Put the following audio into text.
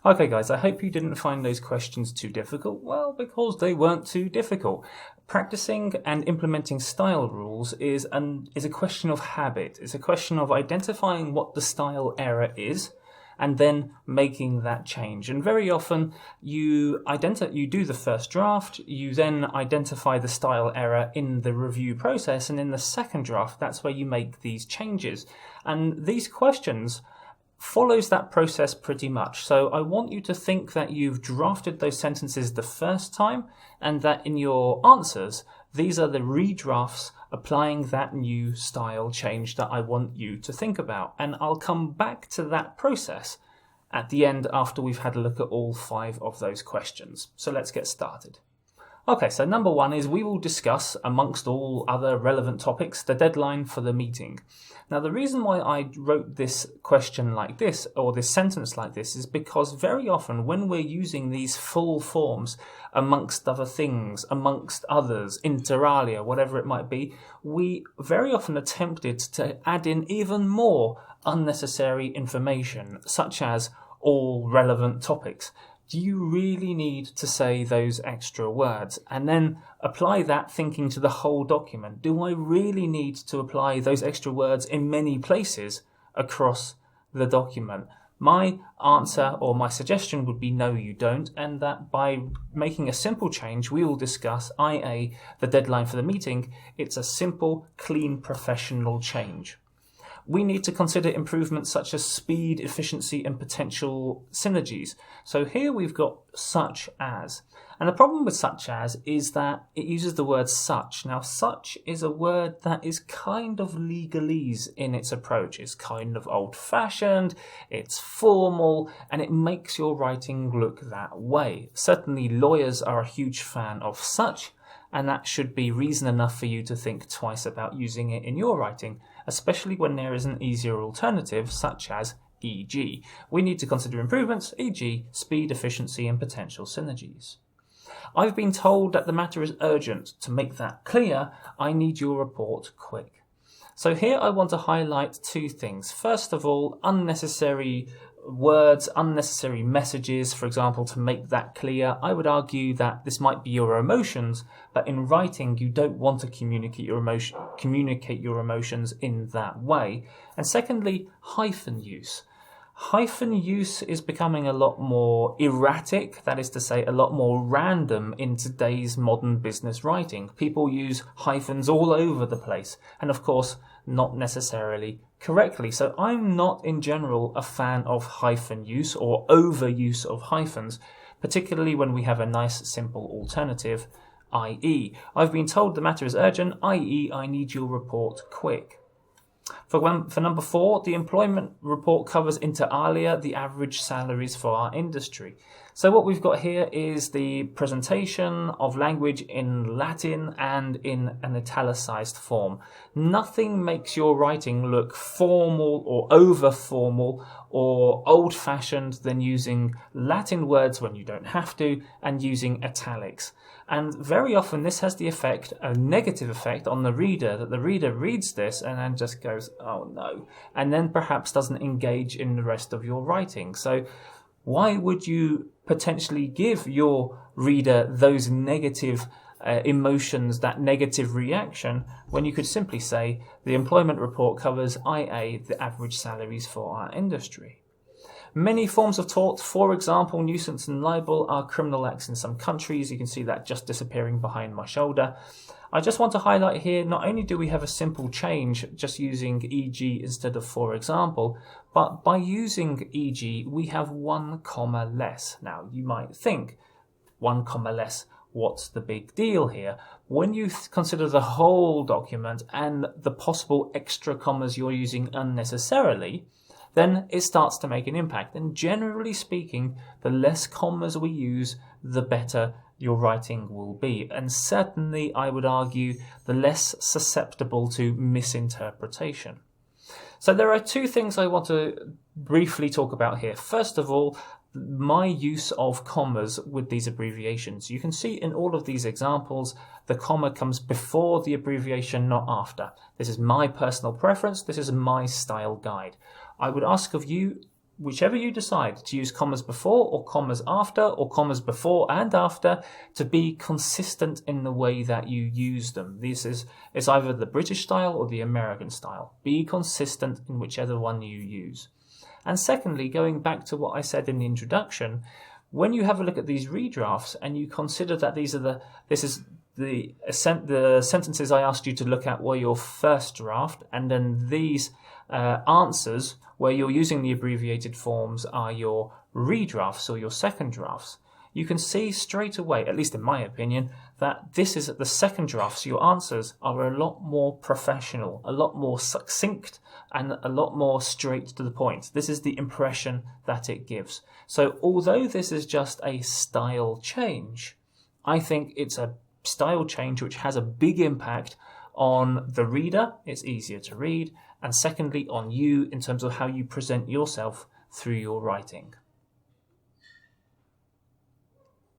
Okay guys, I hope you didn't find those questions too difficult. Well, because they weren't too difficult. Practicing and implementing style rules is a question of habit. It's a question of identifying what the style error is and then making that change. And very often you do the first draft, you then identify the style error in the review process, and in the second draft, that's where you make these changes. And these questions follows that process pretty much. So I want you to think that you've drafted those sentences the first time and that in your answers, these are the redrafts applying that new style change that I want you to think about. And I'll come back to that process at the end after we've had a look at all 5 of those questions. So let's get started. Okay, so number 1 is we will discuss, amongst all other relevant topics, the deadline for the meeting. Now, the reason why I wrote this question like this, or this sentence like this, is because very often when we're using these full forms, amongst other things, amongst others, inter alia, whatever it might be, we very often are tempted to add in even more unnecessary information, such as all relevant topics. Do you really need to say those extra words? And then apply that thinking to the whole document. Do I really need to apply those extra words in many places across the document? My answer or my suggestion would be no, you don't, and that by making a simple change we will discuss, i.e. the deadline for the meeting, it's a simple, clean, professional change. We need to consider improvements such as speed, efficiency, and potential synergies. So here we've got such as. And the problem with such as is that it uses the word such. Now, such is a word that is kind of legalese in its approach. It's kind of old-fashioned, it's formal, and it makes your writing look that way. Certainly, lawyers are a huge fan of such, and that should be reason enough for you to think twice about using it in your writing, especially when there is an easier alternative, such as e.g. We need to consider improvements, e.g. speed, efficiency, and potential synergies. I've been told that the matter is urgent. To make that clear, I need your report quick. So here I want to highlight 2 things. First of all, unnecessary words, unnecessary messages, for example, to make that clear. I would argue that this might be your emotions, but in writing you don't want to communicate your emotions in that way. And secondly, hyphen use. Hyphen use is becoming a lot more erratic, that is to say a lot more random in today's modern business writing. People use hyphens all over the place, and of course not necessarily correctly. So I'm not in general a fan of hyphen use or overuse of hyphens, particularly when we have a nice simple alternative, i.e. I've been told the matter is urgent, i.e. I need your report quick. For number 4, the employment report covers inter alia the average salaries for our industry. So what we've got here is the presentation of language in Latin and in an italicized form. Nothing makes your writing look formal or over-formal or old-fashioned than using Latin words when you don't have to and using italics. And very often this has the effect, a negative effect on the reader, that the reader reads this and then just goes, oh no, and then perhaps doesn't engage in the rest of your writing. So why would you potentially give your reader those negative emotions, that negative reaction, when you could simply say the employment report covers IA, the average salaries for our industry? Many forms of tort, for example, nuisance and libel, are criminal acts in some countries. You can see that just disappearing behind my shoulder. I just want to highlight here, not only do we have a simple change just using e.g. instead of for example, but by using e.g. we have 1 comma less. Now you might think, 1 comma less, what's the big deal here? When you consider the whole document and the possible extra commas you're using unnecessarily, then it starts to make an impact. And generally speaking, the less commas we use, the better your writing will be. And certainly, I would argue, the less susceptible to misinterpretation. So there are 2 things I want to briefly talk about here. First of all, my use of commas with these abbreviations. You can see in all of these examples, the comma comes before the abbreviation, not after. This is my personal preference. This is my style guide. I would ask of you whichever you decide, to use commas before or commas after or commas before and after, to be consistent in the way that you use them. It's either the British style or the American style. Be consistent in whichever one you use. And secondly, going back to what I said in the introduction, when you have a look at these redrafts and you consider that the sentences I asked you to look at were your first draft, and then these answers where you're using the abbreviated forms are your redrafts or your second drafts, you can see straight away, at least in my opinion, that this is the second draft. So your answers are a lot more professional, a lot more succinct, and a lot more straight to the point. This is the impression that it gives. So although this is just a style change, I think it's a style change which has a big impact on the reader. It's easier to read, and secondly on you in terms of how you present yourself through your writing.